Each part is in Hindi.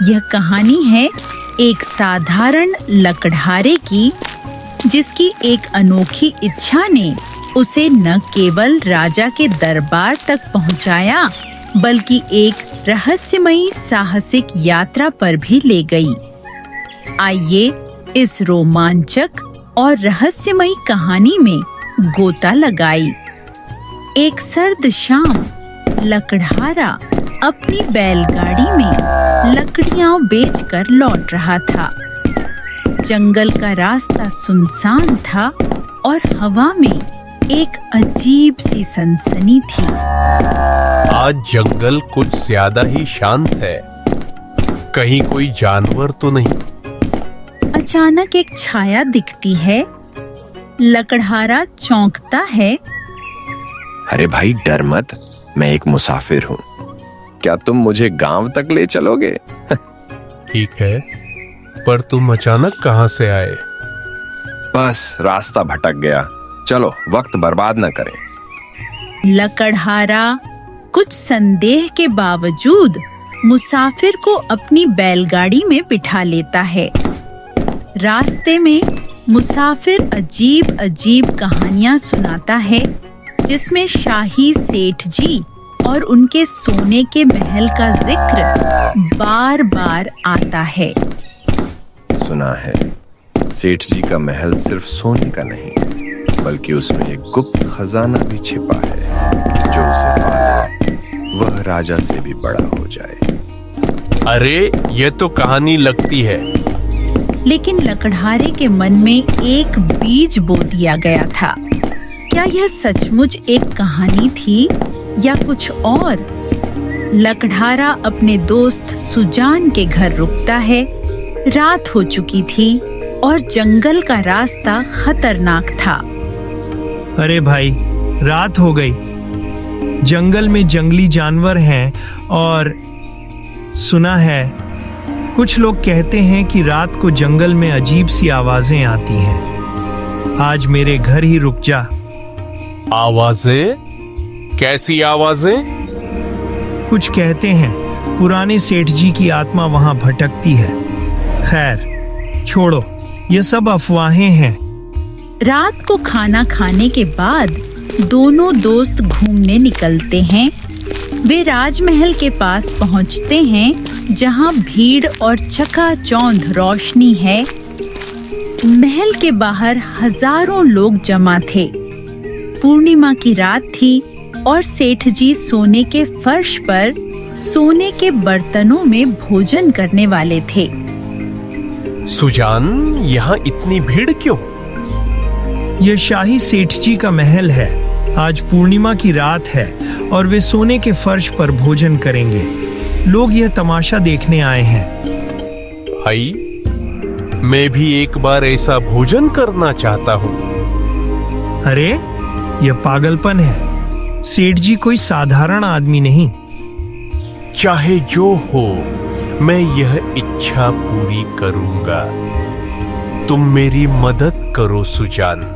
यह कहानी है एक साधारण लकड़हारे की, जिसकी एक अनोखी इच्छा ने उसे न केवल राजा के दरबार तक पहुंचाया, बल्कि एक रहस्यमयी साहसिक यात्रा पर भी ले गई। आइए इस रोमांचक और रहस्यमयी कहानी में गोता लगाई। एक सर्द शाम लकड़हारा अपनी बैलगाड़ी में लकड़ियां बेचकर लौट रहा था। जंगल का रास्ता सुनसान था और हवा में एक अजीब सी सनसनी थी। आज जंगल कुछ ज्यादा ही शांत है। कहीं कोई जानवर तो नहीं? अचानक एक छाया दिखती है। लकड़हारा चौंकता है। अरे भाई डर मत, मैं एक मुसाफिर हूँ। क्या तुम मुझे गांव तक ले चलोगे? ठीक है, पर तुम अचानक कहाँ से आए? बस रास्ता भटक गया। चलो वक्त बर्बाद न करें। लकड़हारा कुछ संदेह के बावजूद मुसाफिर को अपनी बैलगाड़ी में बिठा लेता है। रास्ते में मुसाफिर अजीब अजीब कहानियां सुनाता है, जिसमें शाही सेठ जी और उनके सोने के महल का जिक्र बार बार आता है। सुना है सेठ जी का महल सिर्फ सोने का नहीं, बल्कि उसमें एक गुप्त खजाना भी छिपा है। जो उसे पाले वह राजा से भी बड़ा हो जाए। अरे ये तो कहानी लगती है। लेकिन लकड़हारे के मन में एक बीज बो दिया गया था। क्या यह सचमुच एक कहानी थी या कुछ और? लकड़हारा अपने दोस्त सुजान के घर रुकता है। रात हो चुकी थी और जंगल का रास्ता खतरनाक था। अरे भाई, रात हो गई। जंगल में जंगली जानवर हैं और सुना है कुछ लोग कहते हैं कि रात को जंगल में अजीब सी आवाजें आती हैं। आज मेरे घर ही रुक जा। आवाजें? कैसी आवाजें? कुछ कहते हैं पुराने सेठ जी की आत्मा वहां भटकती है। खैर छोड़ो, ये सब अफवाहें हैं। रात को खाना खाने के बाद दोनों दोस्त घूमने निकलते हैं। वे राजमहल के पास पहुंचते हैं, जहां भीड़ और चकाचौंध रोशनी है। महल के बाहर हजारों लोग जमा थे। पूर्णिमा की रात थी और सेठ जी सोने के फर्श पर सोने के बर्तनों में भोजन करने वाले थे। सुजान, यहाँ इतनी भीड़ क्यों? यह शाही सेठ जी का महल है। आज पूर्णिमा की रात है और वे सोने के फर्श पर भोजन करेंगे। लोग यह तमाशा देखने आए हैं। भाई, मैं भी एक बार ऐसा भोजन करना चाहता हूँ। अरे यह पागलपन है। सेठ जी कोई साधारण आदमी नहीं। चाहे जो हो, मैं यह इच्छा पूरी करूंगा। तुम मेरी मदद करो सुजान।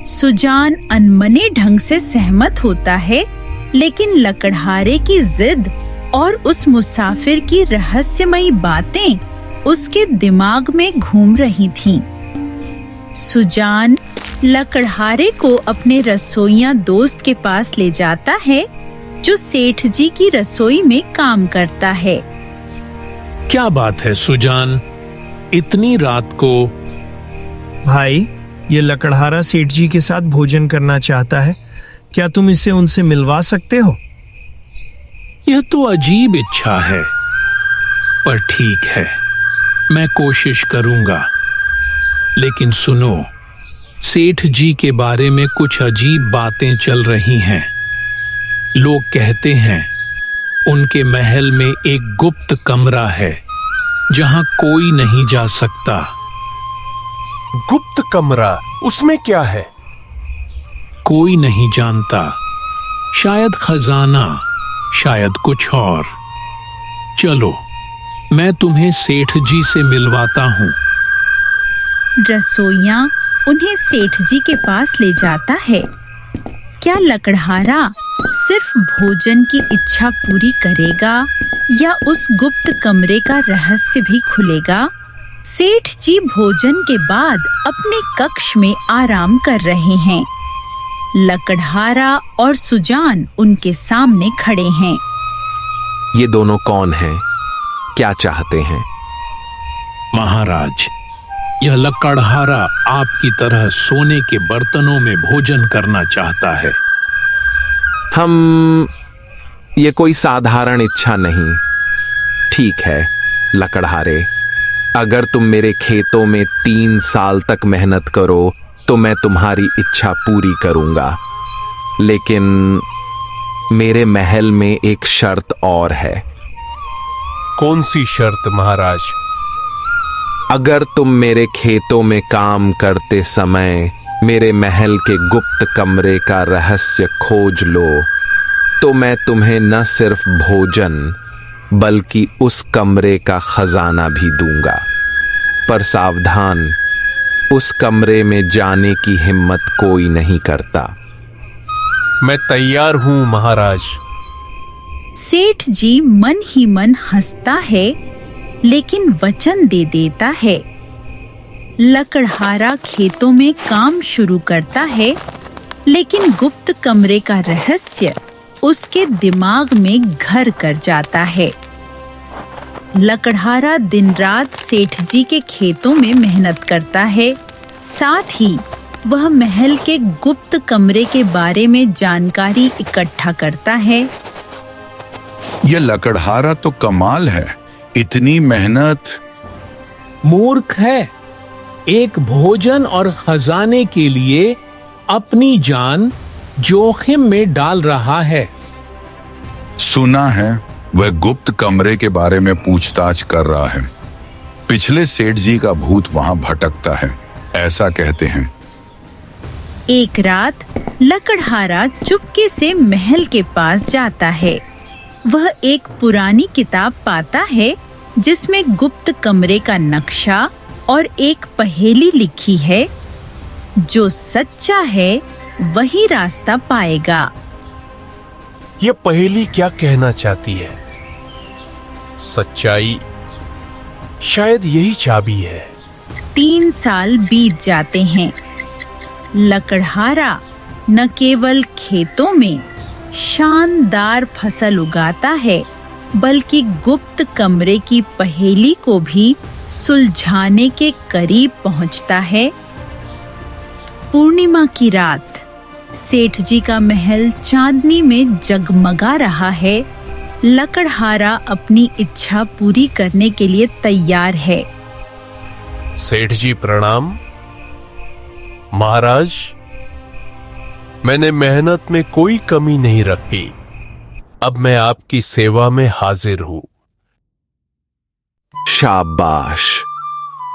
सुजान अनमने ढंग से सहमत होता है, लेकिन लकड़हारे की जिद और उस मुसाफिर की रहस्यमयी बातें उसके दिमाग में घूम रही थीं। सुजान लकड़हारे को अपने रसोइया दोस्त के पास ले जाता है, जो सेठ जी की रसोई में काम करता है। क्या बात है सुजान, इतनी रात को? भाई, ये लकड़हारा सेठ जी के साथ भोजन करना चाहता है। क्या तुम इसे उनसे मिलवा सकते हो? यह तो अजीब इच्छा है, पर ठीक है, मैं कोशिश करूंगा। लेकिन सुनो, सेठ जी के बारे में कुछ अजीब बातें चल रही हैं। लोग कहते हैं उनके महल में एक गुप्त कमरा है, जहां कोई नहीं जा सकता। गुप्त कमरा? उसमें क्या है? कोई नहीं जानता। शायद खजाना, शायद कुछ और। चलो, मैं तुम्हें सेठ जी से मिलवाता हूँ। रसोइया उन्हें सेठ जी के पास ले जाता है। क्या लकड़हारा सिर्फ भोजन की इच्छा पूरी करेगा या उस गुप्त कमरे का रहस्य भी खुलेगा? सेठ जी भोजन के बाद अपने कक्ष में आराम कर रहे हैं। लकड़हारा और सुजान उनके सामने खड़े हैं। ये दोनों कौन हैं? क्या चाहते हैं? महाराज, यह लकड़हारा आपकी तरह सोने के बर्तनों में भोजन करना चाहता है। ये कोई साधारण इच्छा नहीं। ठीक है लकड़हारे, अगर तुम मेरे खेतों में 3 साल तक मेहनत करो तो मैं तुम्हारी इच्छा पूरी करूंगा, लेकिन मेरे महल में एक शर्त और है। कौन सी शर्त महाराज? अगर तुम मेरे खेतों में काम करते समय मेरे महल के गुप्त कमरे का रहस्य खोज लो तो मैं तुम्हें न सिर्फ भोजन बल्कि उस कमरे का खजाना भी दूंगा। पर सावधान, उस कमरे में जाने की हिम्मत कोई नहीं करता। मैं तैयार हूं महाराज। सेठ जी मन ही मन हंसता है, लेकिन वचन दे देता है। लकड़हारा खेतों में काम शुरू करता है, लेकिन गुप्त कमरे का रहस्य उसके दिमाग में घर कर जाता है। लकड़हारा दिन रात सेठ जी के खेतों में मेहनत करता है, साथ ही वह महल के गुप्त कमरे के बारे में जानकारी इकट्ठा करता है। यह लकड़हारा तो कमाल है, इतनी मेहनत। मूर्ख है, एक भोजन और खजाने के लिए अपनी जान जोखिम में डाल रहा है। सुना है वह गुप्त कमरे के बारे में पूछताछ कर रहा है। पिछले सेठ जी का भूत वहां भटकता है, ऐसा कहते हैं। एक रात लकड़हारा चुपके से महल के पास जाता है। वह एक पुरानी किताब पाता है जिसमें गुप्त कमरे का नक्शा और एक पहेली लिखी है। जो सच्चा है वही रास्ता पाएगा। यह पहेली क्या कहना चाहती है? सच्चाई शायद यही चाबी है। 3 साल बीत जाते हैं। लकड़हारा न केवल खेतों में शानदार फसल उगाता है, बल्कि गुप्त कमरे की पहेली को भी सुलझाने के करीब पहुंचता है। पूर्णिमा की रात सेठ जी का महल चांदनी में जगमगा रहा है। लकड़हारा अपनी इच्छा पूरी करने के लिए तैयार है। सेठ जी प्रणाम। महाराज, मैंने मेहनत में कोई कमी नहीं रखी। अब मैं आपकी सेवा में हाजिर हूं। शाबाश,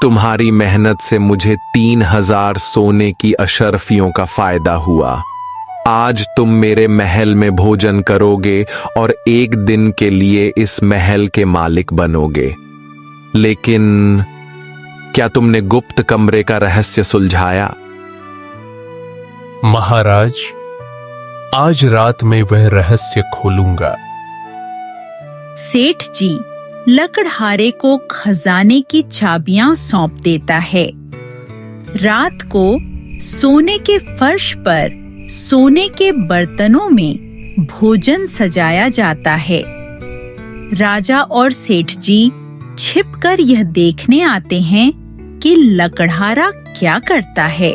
तुम्हारी मेहनत से मुझे 3000 सोने की अशर्फियों का फायदा हुआ। आज तुम मेरे महल में भोजन करोगे और एक दिन के लिए इस महल के मालिक बनोगे। लेकिन क्या तुमने गुप्त कमरे का रहस्य सुलझाया? महाराज, आज रात में वह रहस्य खोलूंगा। सेठ जी लकड़हारे को खजाने की चाबियां सौंप देता है। रात को सोने के फर्श पर सोने के बर्तनों में भोजन सजाया जाता है। राजा और सेठ जी छिपकर यह देखने आते हैं कि लकड़हारा क्या करता है।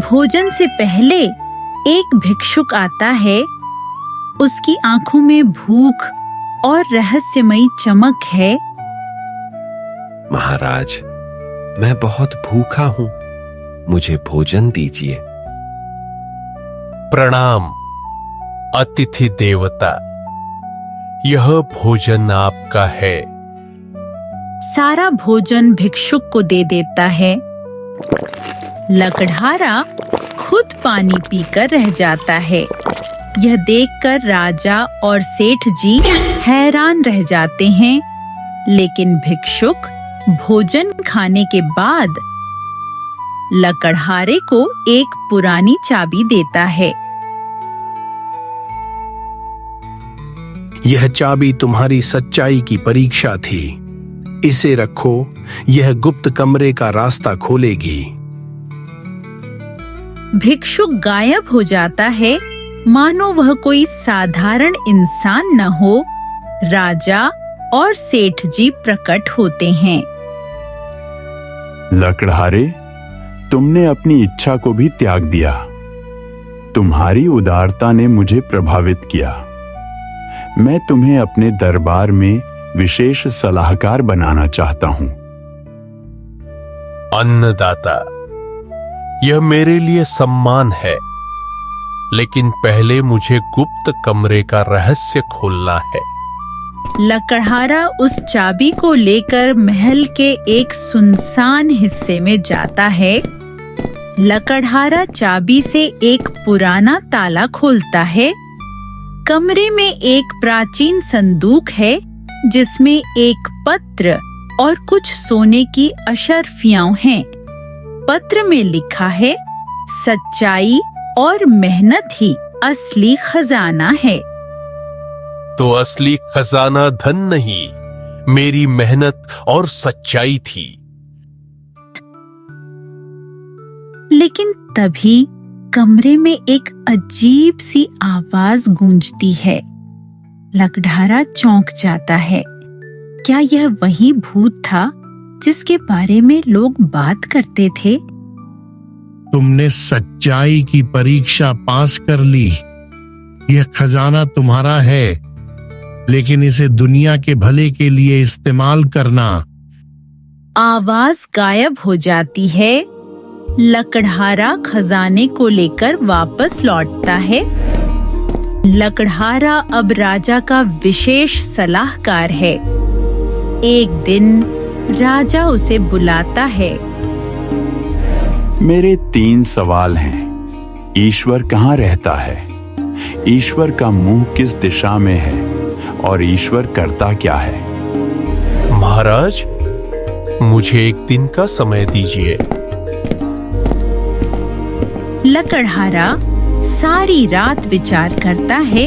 भोजन से पहले एक भिक्षुक आता है। उसकी आंखों में भूख और रहस्यमयी चमक है। महाराज, मैं बहुत भूखा हूं, मुझे भोजन दीजिए। प्रणाम अतिथि देवता, यह भोजन आपका है। सारा भोजन भिक्षुक को दे देता है। लकड़हारा खुद पानी पीकर रह जाता है। यह देखकर राजा और सेठ जी हैरान रह जाते हैं, लेकिन भिक्षुक भोजन खाने के बाद लकड़हारे को एक पुरानी चाबी देता है। यह चाबी तुम्हारी सच्चाई की परीक्षा थी। इसे रखो, यह गुप्त कमरे का रास्ता खोलेगी। भिक्षुक गायब हो जाता है, मानो वह कोई साधारण इंसान न हो। राजा और सेठ जी प्रकट होते हैं। लकड़हारे, तुमने अपनी इच्छा को भी त्याग दिया। तुम्हारी उदारता ने मुझे प्रभावित किया। मैं तुम्हें अपने दरबार में विशेष सलाहकार बनाना चाहता हूं। अन्नदाता, यह मेरे लिए सम्मान है, लेकिन पहले मुझे गुप्त कमरे का रहस्य खोलना है। लकड़हारा उस चाबी को लेकर महल के एक सुनसान हिस्से में जाता है। लकड़हारा चाबी से एक पुराना ताला खोलता है। कमरे में एक प्राचीन संदूक है, जिसमें एक पत्र और कुछ सोने की अशर्फियां हैं। पत्र में लिखा है, सच्चाई और मेहनत ही असली खजाना है। तो असली खजाना धन नहीं, मेरी मेहनत और सच्चाई थी। लेकिन तभी कमरे में एक अजीब सी आवाज गूंजती है। लकड़हारा चौंक जाता है। क्या यह वही भूत था जिसके बारे में लोग बात करते थे? तुमने सच्चाई की परीक्षा पास कर ली। यह खजाना तुम्हारा है, लेकिन इसे दुनिया के भले के लिए इस्तेमाल करना। आवाज गायब हो जाती है। लकड़हारा खजाने को लेकर वापस लौटता है। लकड़हारा अब राजा का विशेष सलाहकार है। एक दिन राजा उसे बुलाता है। मेरे 3 सवाल हैं। ईश्वर कहाँ रहता है? ईश्वर का मुंह किस दिशा में है? और ईश्वर करता क्या है? महाराज, मुझे एक दिन का समय दीजिए। लकड़हारा सारी रात विचार करता है।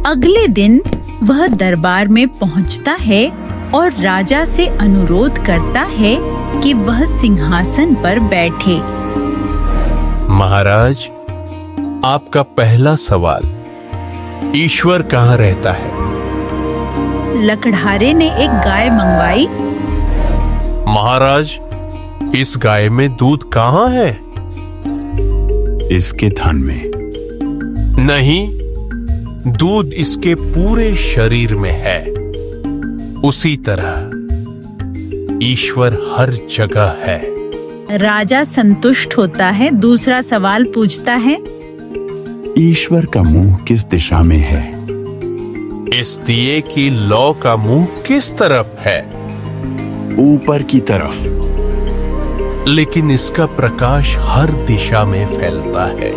अगले दिन वह दरबार में पहुंचता है और राजा से अनुरोध करता है कि वह सिंहासन पर बैठे। महाराज, आपका पहला सवाल, ईश्वर कहाँ रहता है? लकड़हारे ने एक गाय मंगवाई। महाराज, इस गाय में दूध कहाँ है? इसके थन में। नहीं, दूध इसके पूरे शरीर में है। उसी तरह ईश्वर हर जगह है। राजा संतुष्ट होता है। दूसरा सवाल पूछता है, ईश्वर का मुंह किस दिशा में है? इस दिए की लौ का मुंह किस तरफ है? ऊपर की तरफ। लेकिन इसका प्रकाश हर दिशा में फैलता है।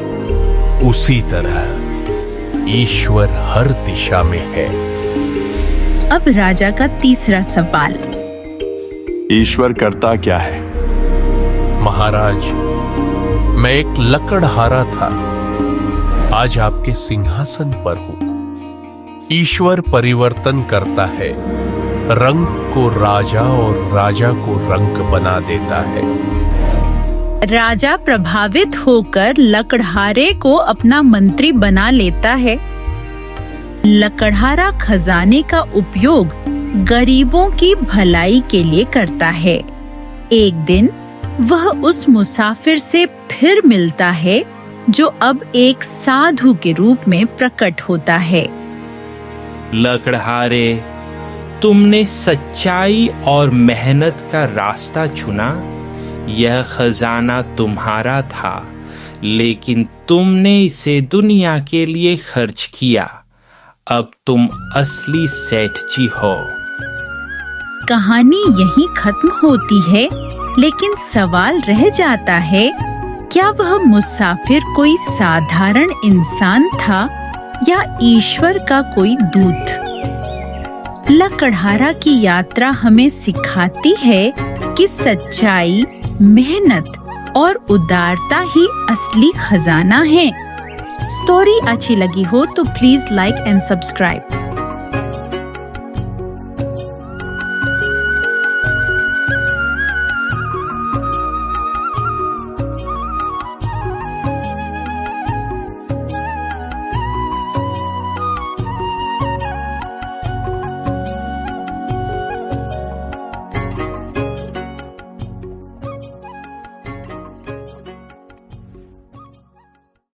उसी तरह ईश्वर हर दिशा में है। अब राजा का तीसरा सवाल, ईश्वर करता क्या है? महाराज, मैं एक लकड़हारा था, आज आपके सिंहासन पर हूं। ईश्वर परिवर्तन करता है, रंग को राजा और राजा को रंग बना देता है। राजा प्रभावित होकर लकड़हारे को अपना मंत्री बना लेता है। लकड़हारा खजाने का उपयोग गरीबों की भलाई के लिए करता है। एक दिन वह उस मुसाफिर से फिर मिलता है, जो अब एक साधु के रूप में प्रकट होता है। लकड़हारे, तुमने सच्चाई और मेहनत का रास्ता चुना। यह खजाना तुम्हारा था, लेकिन तुमने इसे दुनिया के लिए खर्च किया। अब तुम असली सेठ जी हो। कहानी यहीं खत्म होती है, लेकिन सवाल रह जाता है, क्या वह मुसाफिर कोई साधारण इंसान था या ईश्वर का कोई दूत? लकड़हारा की यात्रा हमें सिखाती है कि सच्चाई, मेहनत और उदारता ही असली खजाना है। स्टोरी अच्छी लगी हो तो प्लीज लाइक एंड सब्सक्राइब।